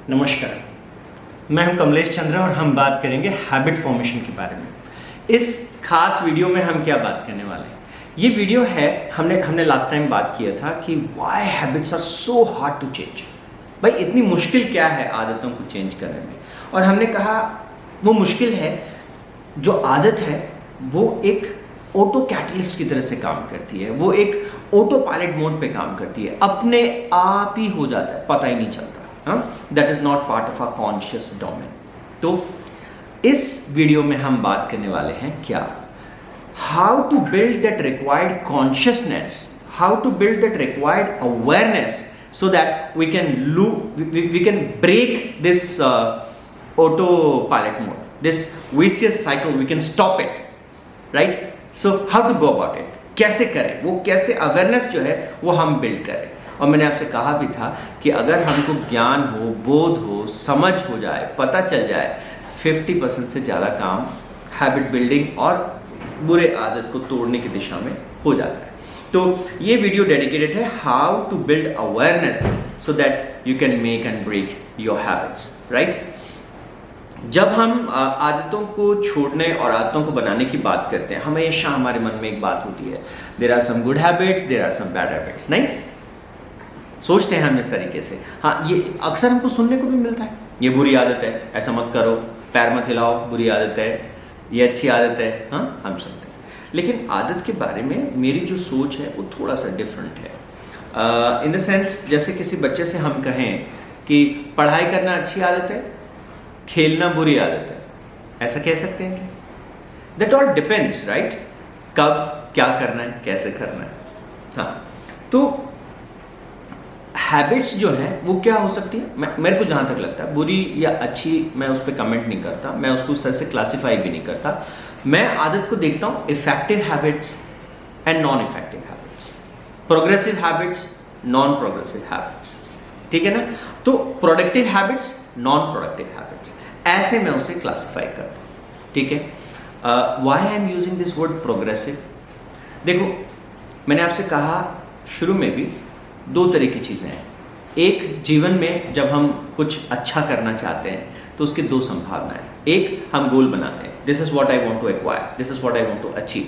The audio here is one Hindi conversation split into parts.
नमस्कार, मैं हूं कमलेश चंद्रा और हम बात करेंगे हैबिट फॉर्मेशन के बारे में। इस खास वीडियो में हम क्या बात करने वाले हैं? ये वीडियो है, हमने लास्ट टाइम बात किया था कि why habits are so hard to change. भाई इतनी मुश्किल क्या है आदतों को चेंज करने में? और हमने कहा वो मुश्किल है, जो आदत है वो एक ऑटो कैटलिस्ट की तरह से काम करती है, वो एक ऑटो पायलट मोड पे काम करती है, अपने आप ही हो जाता है, पता ही नहीं चलता। That is not part of our conscious domain. तो इस वीडियो में हम बात करने वाले हैं क्या, how to build that required consciousness, how to build that required awareness so that we can break this autopilot mode, this vicious cycle, we can stop it, right? So how to go about it, कैसे करें, वो कैसे अवेयरनेस जो है वो हम बिल्ड करें। और मैंने आपसे कहा भी था कि अगर हमको ज्ञान हो, बोध हो, समझ हो जाए, पता चल जाए, 50% से ज़्यादा काम हैबिट बिल्डिंग और बुरे आदत को तोड़ने की दिशा में हो जाता है। तो ये वीडियो डेडिकेटेड है how to build awareness so that you can make and break your habits, right? जब हम आदतों को छोड़ने और आदतों को बनाने की बात करते हैं, हमेशा हमारे मन में एक बात होती है, there are some good habits, there are some bad habits. नहीं सोचते हैं हम इस तरीके से। हाँ, ये अक्सर हमको सुनने को भी मिलता है, ये बुरी आदत है, ऐसा मत करो, पैर मत हिलाओ, बुरी आदत है, ये अच्छी आदत है। हाँ, हम सुनते हैं। लेकिन आदत के बारे में मेरी जो सोच है वो थोड़ा सा डिफरेंट है। इन द सेंस, जैसे किसी बच्चे से हम कहें कि पढ़ाई करना अच्छी आदत है, खेलना बुरी आदत है, ऐसा कह सकते हैं क्या? That all depends, right? कब क्या करना है, कैसे करना है। हाँ, तो हैबिट्स जो हैं वो क्या हो सकती है, मेरे को जहाँ तक लगता है बुरी या अच्छी, मैं उस पर कमेंट नहीं करता, मैं उसको उस तरह से क्लासीफाई भी नहीं करता। मैं आदत को देखता हूँ effective habits and non effective habits, progressive habits, non progressive habits, ठीक है ना? तो productive habits, non productive habits, ऐसे मैं उसे क्लासीफाई करता हूँ, ठीक है? Why I am using this word progressive? देखो, मैंने आपसे कहा शुरू में भी, दो तरह की चीज़ें हैं। एक, जीवन में जब हम कुछ अच्छा करना चाहते हैं तो उसकी दो संभावनाएं। एक, हम गोल बनाते हैं, this is what I want to acquire, this is what I want to achieve.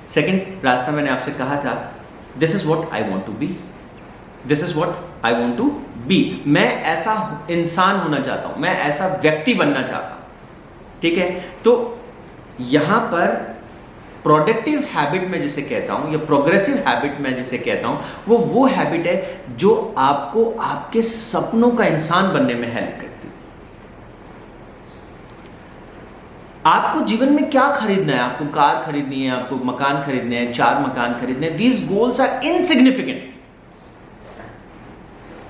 Second रास्ता मैंने आपसे कहा था, this is what I want to be, this is what I want to be. मैं ऐसा इंसान होना चाहता हूँ, मैं ऐसा व्यक्ति बनना चाहता हूँ, ठीक है? तो यहाँ पर प्रोडक्टिव हैबिट में जिसे कहता हूं या प्रोग्रेसिव हैबिट में जिसे कहता हूं, वो हैबिट है जो आपको आपके सपनों का इंसान बनने में हेल्प करती है। आपको जीवन में क्या खरीदना है, आपको कार खरीदनी है, आपको मकान खरीदने हैं, 4 मकान खरीदने हैं, दीज गोल्स आर इनसिग्निफिकेंट।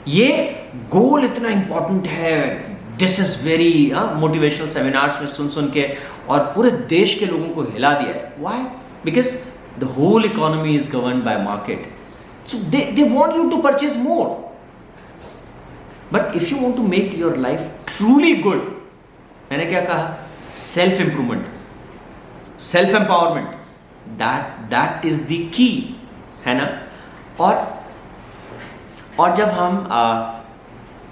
ये गोल इतना इंपॉर्टेंट है, this is very motivational seminars में सुन के और पूरे देश के लोगों को हिला दिया है। Why? Because the whole economy is govern by market, so they want you to purchase more. But if you want to make your life truly good, मैंने क्या कहा? Self improvement, self empowerment, that is the key, है ना? और जब हम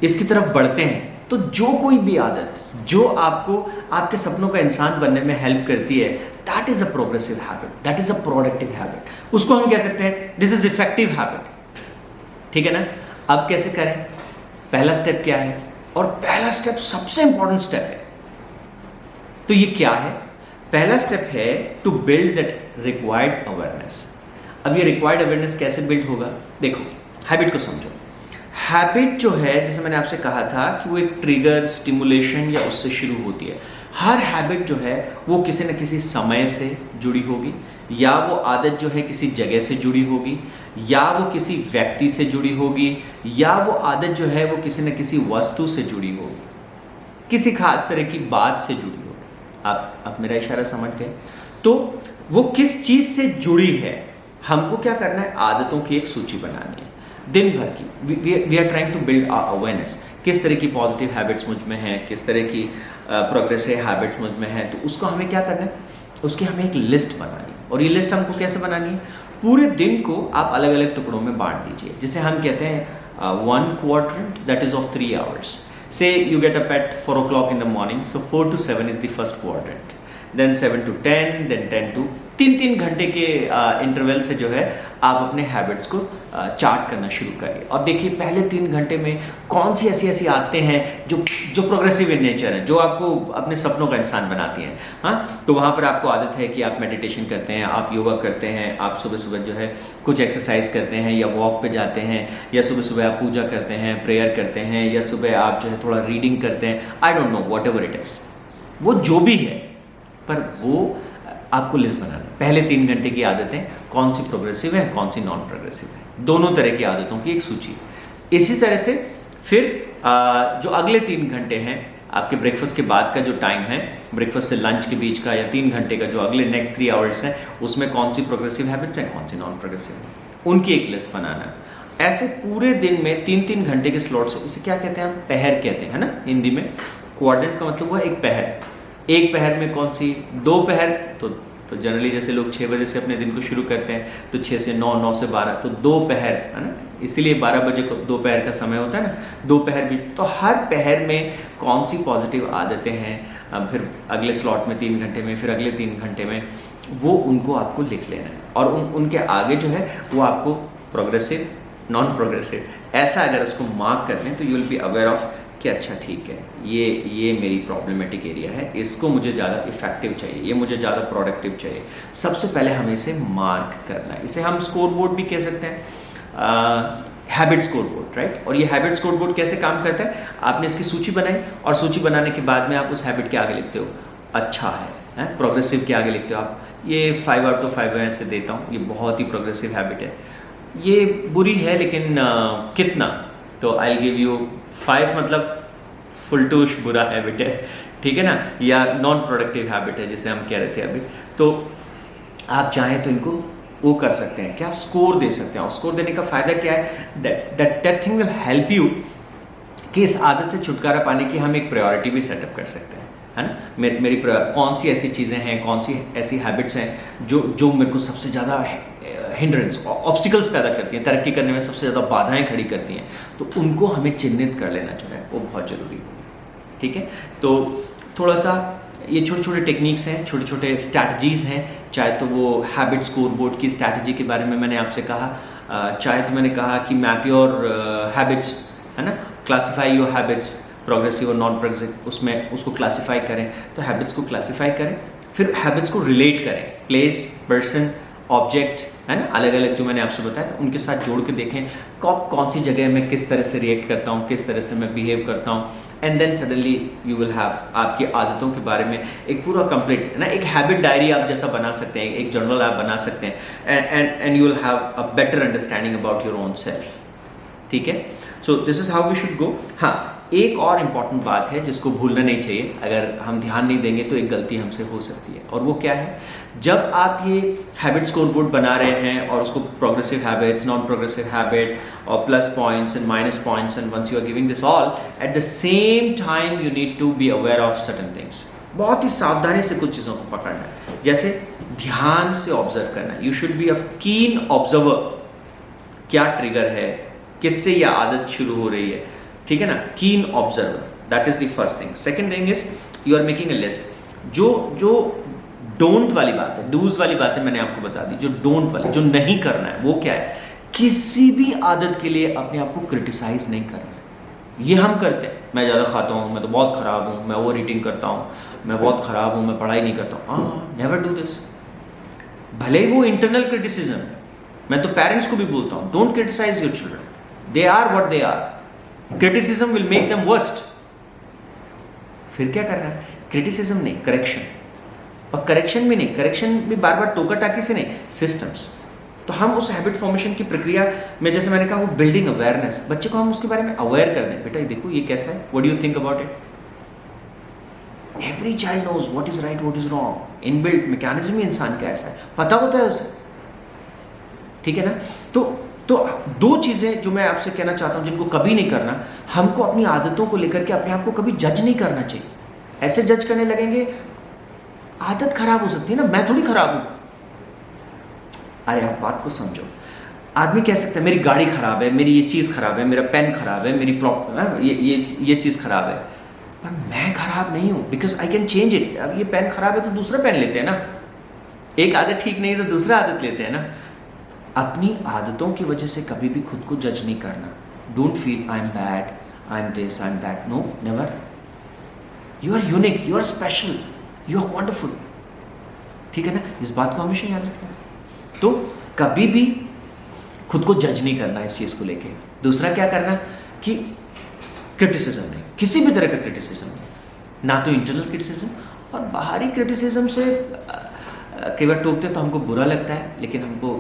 इसकी तरफ बढ़ते हैं तो जो कोई भी आदत जो आपको आपके सपनों का इंसान बनने में हेल्प करती है, that is a progressive habit, that is a productive habit. उसको हम कह सकते हैं दिस इज इफेक्टिव हैबिट, ठीक है ना? अब कैसे करें? पहला स्टेप क्या है? और पहला स्टेप सबसे इंपॉर्टेंट स्टेप है। तो ये क्या है? पहला स्टेप है to build that required awareness. अब ये रिक्वायर्ड अवेयरनेस कैसे बिल्ड होगा? देखो, हैबिट को समझो। हैबिट जो है, जैसे मैंने आपसे कहा था कि वो एक ट्रिगर, स्टिमुलेशन या उससे शुरू होती है। हर हैबिट जो है वो किसी न किसी समय से जुड़ी होगी, या वो आदत जो है किसी जगह से जुड़ी होगी, या वो किसी व्यक्ति से जुड़ी होगी, या वो आदत जो है वो किसी न किसी वस्तु से जुड़ी होगी, किसी खास तरह की बात से जुड़ी होगी। आप मेरा इशारा समझ गए? तो वो किस चीज़ से जुड़ी है, हमको क्या करना है? आदतों की एक सूची बनानी है दिन भर की। We are trying to build awareness, किस तरह की पॉजिटिव हैबिट्स मुझ में हैं, किस तरह की प्रोग्रेसिव हैबिट्स मुझ में हैं। तो उसको हमें क्या करना है? उसकी हमें एक लिस्ट बनानी है। और ये लिस्ट हमको कैसे बनानी है? पूरे दिन को आप अलग अलग टुकड़ों में बांट दीजिए, जिसे हम कहते हैं 1 quadrant that is of 3 hours. Say you get up at 4 o'clock in the morning, so 4 to 7 is the first quadrant, then 7 to 10, then 10 to 3 घंटे के इंटरवल से जो है आप अपने हैबिट्स को चार्ट करना शुरू करिए। और देखिए पहले 3 घंटे में कौन सी ऐसी आदतें हैं जो प्रोग्रेसिव इन नेचर है, जो आपको अपने सपनों का इंसान बनाती हैं। हाँ, तो वहाँ पर आपको आदत है कि आप मेडिटेशन करते हैं, आप योगा करते हैं, आप सुबह सुबह जो है कुछ एक्सरसाइज करते हैं या वॉक पे जाते हैं, या सुबह सुबह आप पूजा करते हैं, प्रेयर करते हैं, या सुबह आप जो है थोड़ा रीडिंग करते हैं। I don't know, what ever it is, वो जो भी है, पर वो आपको लिस्ट बनाना है। पहले 3 घंटे की आदतें कौन सी प्रोग्रेसिव है, कौन सी नॉन प्रोग्रेसिव है, दोनों तरह की आदतों की एक सूची। इसी तरह से फिर जो अगले 3 घंटे हैं, आपके ब्रेकफास्ट के बाद का जो टाइम है, ब्रेकफास्ट से लंच के बीच का, या 3 घंटे का जो अगले नेक्स्ट 3 आवर्स हैं, उसमें कौन सी प्रोग्रेसिव हैबिट्स हैं, कौन सी नॉन प्रोग्रेसिव हैं, उनकी एक लिस्ट बनाना है। ऐसे पूरे दिन में 3-3 घंटे के स्लॉट्स, इसे क्या कहते हैं, हम पहर कहते हैं, है ना हिंदी में। क्वाड्रेंट का मतलब हुआ एक पहर। एक पहर में कौन सी, 2 पहर, तो जनरली जैसे लोग 6 बजे से अपने दिन को शुरू करते हैं, तो 6 से 9, 9 से 12, तो 2 पहर, है ना, इसीलिए 12 बजे को दोपहर का समय होता है ना, 2 पहर भी। तो हर पहर में कौन सी पॉजिटिव आदतें हैं, फिर अगले स्लॉट में 3 घंटे में, फिर अगले 3 घंटे में, वो उनको आपको लिख लेना है। और उनके आगे जो है वो आपको प्रोग्रेसिव, नॉन प्रोग्रेसिव, ऐसा अगर उसको मार्क कर दें तो you will be aware of कि अच्छा ठीक है, ये मेरी प्रॉब्लमेटिक एरिया है, इसको मुझे ज़्यादा इफेक्टिव चाहिए, ये मुझे ज़्यादा प्रोडक्टिव चाहिए। सबसे पहले हमें इसे मार्क करना है। इसे हम स्कोर बोर्ड भी कह सकते हैं, हैबिट स्कोर बोर्ड, राइट। और ये हैबिट स्कोर बोर्ड कैसे काम करता है, आपने इसकी सूची बनाई, और सूची बनाने के बाद में आप उस हैबिट के आगे लिखते हो अच्छा है, प्रोग्रेसिव के आगे लिखते हो आप ये 5 आउट ऑफ 5 मैं ऐसे देता हूँ, ये बहुत ही प्रोग्रेसिव हैबिट है। ये बुरी है लेकिन कितना, तो आई विल गिव यू 5, मतलब फुलटूश बुरा हैबिट है, ठीक है ना, या नॉन प्रोडक्टिव हैबिट है जिसे हम कह रहे थे अभी। तो आप चाहें तो इनको वो कर सकते हैं, क्या, स्कोर दे सकते हैं। और स्कोर देने का फ़ायदा क्या है, that thing will help you कि इस आदत से छुटकारा पाने की हम एक प्रायोरिटी भी सेटअप कर सकते हैं, है ना। मेरी कौन सी ऐसी चीज़ें हैं, कौन सी ऐसी हैबिट्स हैं जो मेरे को सबसे ज़्यादा हिंड्रेंस, ऑब्स्टिकल्स पैदा करती हैं, तरक्की करने में सबसे ज़्यादा बाधाएं खड़ी करती हैं, तो उनको हमें चिन्हित कर लेना जो है वो बहुत ज़रूरी है, ठीक है। तो थोड़ा सा ये छोटे छोटे टेक्निक्स हैं, छोटे छोटे स्ट्रैटेजीज़ हैं, चाहे तो वो हैबिट स्कोर बोर्ड की स्ट्रैटेजी के बारे में मैंने आपसे कहा, चाहे तो मैंने कहा कि मैप योर हैबिट्स, है ना, क्लासीफाई योर हैबिट्स, प्रोग्रेसिव और नॉन प्रोग्रेसिव, उसमें उसको क्लासीफाई करें। तो हैबिट्स को क्लासीफाई करें, फिर हैबिट्स को रिलेट करें, प्लेस, पर्सन, ऑब्जेक्ट, है ना, अलग अलग जो मैंने आपसे बताया था, उनके साथ जोड़ के देखें कौन सी जगह मैं किस तरह से रिएक्ट करता हूँ, किस तरह से मैं बिहेव करता हूँ, and then suddenly you will have आपकी आदतों के बारे में एक पूरा कंप्लीट, है ना, एक हैबिट डायरी आप जैसा बना सकते हैं, एक जर्नल आप बना सकते हैं, and you will have a better understanding about your own self, ठीक है। So this is how we should go. हाँ, एक और इम्पॉर्टेंट बात है जिसको भूलना नहीं चाहिए, अगर हम ध्यान नहीं देंगे तो एक गलती हमसे हो सकती है, और वो क्या है, जब आप ये हैबिट स्कोर बोर्ड बना रहे हैं और उसको progressive habits, non progressive habit, और plus points and minus points, and once you are giving this all, at the same time you need to be aware of certain things. बहुत ही सावधानी से कुछ चीज़ों को पकड़ना है, जैसे ध्यान से ऑब्जर्व करना है। यू शुड बी अ कीन ऑब्जर्वर, क्या ट्रिगर है, किससे यह आदत शुरू हो रही है, ठीक है ना, keen observer, that is the first thing. Second thing is you are making a list. जो डोंट वाली बात है, डूज वाली बात है मैंने आपको बता दी, जो डोंट वाली, जो नहीं करना है, वो क्या है, किसी भी आदत के लिए अपने आप को क्रिटिसाइज नहीं करना है। ये हम करते हैं, मैं ज़्यादा खाता हूँ, मैं तो बहुत ख़राब हूँ, मैं ओवर ईटिंग करता हूँ, मैं बहुत ख़राब हूँ, मैं पढ़ाई नहीं करता हूँ। Never do this. भले ही वो इंटरनल क्रिटिसिज्म है, मैं तो पेरेंट्स को भी बोलता हूँ, don't criticise your children, they are what they are, criticism will make them worst. फिर क्या करना है, क्रिटिसिज्म नहीं, करेक्शन। और करेक्शन भी नहीं, करेक्शन भी बार बार टोका टाकी से नहीं, सिस्टम्स। तो हम उस हैबिट फॉर्मेशन की प्रक्रिया में, जैसे मैंने कहा, वो बिल्डिंग अवेयरनेस, बच्चे को हम उसके बारे में अवेयर कर दें, बेटा ये देखो ये कैसा है, what do you think about it. Every child knows what is right, what is wrong, inbuilt mechanism ही इंसान का ऐसा है, पता होता है उसे, ठीक है ना। तो 2 चीज़ें जो मैं आपसे कहना चाहता हूँ जिनको कभी नहीं करना, हमको अपनी आदतों को लेकर के अपने आप को कभी जज नहीं करना चाहिए। ऐसे जज करने लगेंगे, आदत खराब हो सकती है ना, मैं थोड़ी खराब हूँ। अरे आप बात को समझो, आदमी कह सकता है मेरी गाड़ी खराब है, मेरी ये चीज़ खराब है, मेरा पेन खराब है, मेरी ये चीज़ खराब है, पर मैं खराब नहीं हूँ, because I can change it. अब ये पेन खराब है तो दूसरा पेन लेते हैं ना, एक आदत ठीक नहीं तो दूसरा आदत लेते हैं ना। अपनी आदतों की वजह से कभी भी खुद को जज नहीं करना। Don't feel I am bad, I am this, I am that, no, never. You are unique, you are special, you are wonderful, ठीक है ना, इस बात को हमेशा याद रखना। तो कभी भी खुद को जज नहीं करना इस चीज़ को लेके। दूसरा क्या करना कि क्रिटिसिज्म नहीं, किसी भी तरह का क्रिटिसिज्म नहीं, ना तो इंटरनल क्रिटिसिज्म, और बाहरी क्रिटिसिज्म से कई बार टोकते तो हमको बुरा लगता है, लेकिन हमको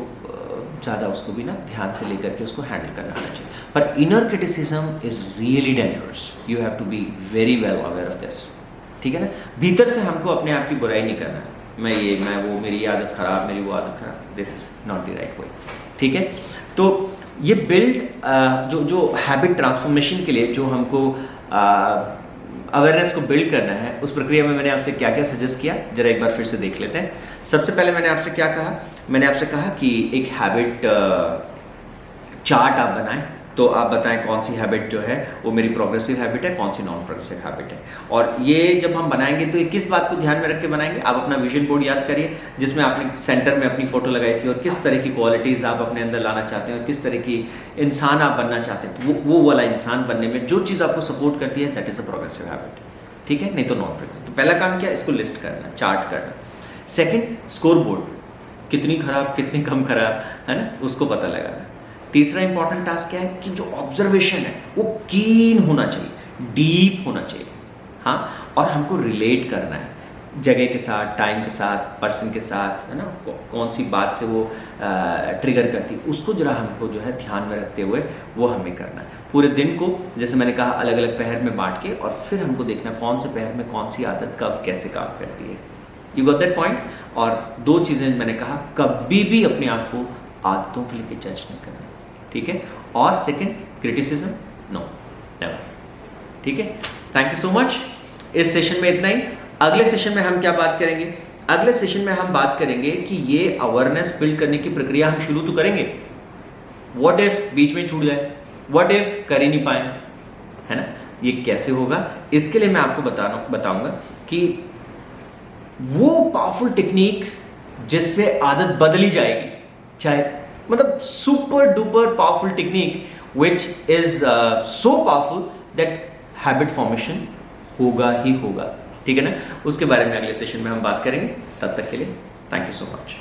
ज़्यादा उसको भी ना ध्यान से लेकर के उसको हैंडल करना आना चाहिए। पर inner criticism is really dangerous, you have to be very well aware of this, ठीक है ना। भीतर से हमको अपने आप की बुराई नहीं करना है, मैं वो, मेरी आदत खराब, मेरी वो आदत खराब, this is not the right way, ठीक है। तो ये बिल्ड जो हैबिट ट्रांसफॉर्मेशन के लिए जो हमको अवेयरनेस को बिल्ड करना है, उस प्रक्रिया में मैंने आपसे क्या क्या सजेस्ट किया, जरा एक बार फिर से देख लेते हैं। सबसे पहले मैंने आपसे क्या कहा, मैंने आपसे कहा कि एक हैबिट चार्ट आप बनाएं। तो आप बताएं कौन सी हैबिट जो है वो मेरी प्रोग्रेसिव हैबिट है, कौन सी नॉन प्रोग्रेसिव हैबिट है। और ये जब हम बनाएंगे तो ये किस बात को ध्यान में रख के बनाएंगे, आप अपना विजन बोर्ड याद करिए जिसमें आपने सेंटर में अपनी फोटो लगाई थी, और किस तरह की क्वालिटीज़ आप अपने अंदर लाना चाहते हैं और किस तरह की इंसान आप बनना चाहते हैं। तो वो वाला इंसान बनने में जो चीज़ आपको सपोर्ट करती है, that is a progressive habit, ठीक है, नहीं तो नॉन प्रोग्रेसिव। तो पहला काम क्या, इसको लिस्ट करना, चार्ट करना। सेकेंड, स्कोर बोर्ड, कितनी खराब कितनी कम खराब है ना, उसको पता लगाना। तीसरा इंपॉर्टेंट टास्क क्या है कि जो ऑब्जर्वेशन है वो कीन होना चाहिए, डीप होना चाहिए, हाँ, और हमको रिलेट करना है जगह के साथ, टाइम के साथ, पर्सन के साथ, है ना, कौन सी बात से वो ट्रिगर करती है, उसको जरा हमको जो है ध्यान में रखते हुए वो हमें करना है। पूरे दिन को जैसे मैंने कहा अलग अलग पहर में बांट के, और फिर हमको देखना कौन से पहर में कौन सी आदत कब कैसे काम करती है। You got that point. और दो चीज़ें मैंने कहा, कभी भी अपने आप को आदतों के लिए जज नहीं करना, ठीक है। और सेकंड, क्रिटिसिज्म नो, नेवर, ठीक है। Thank you so much. इस सेशन में इतना ही। अगले सेशन में हम क्या बात करेंगे, अगले सेशन में हम बात करेंगे कि ये अवेयरनेस बिल्ड करने की प्रक्रिया हम शुरू तो करेंगे, व्हाट इफ बीच में छूट जाए, व्हाट इफ कर ही नहीं पाए, है ना, ये कैसे होगा। इसके लिए मैं आपको बताऊंगा कि वो पावरफुल टेक्निक जिससे आदत बदली जाएगी, चाहे मतलब super duper powerful technique which is so powerful that habit formation होगा ही होगा, ठीक है ना। उसके बारे में अगले सेशन में हम बात करेंगे। तब तक के लिए थैंक यू सो मच।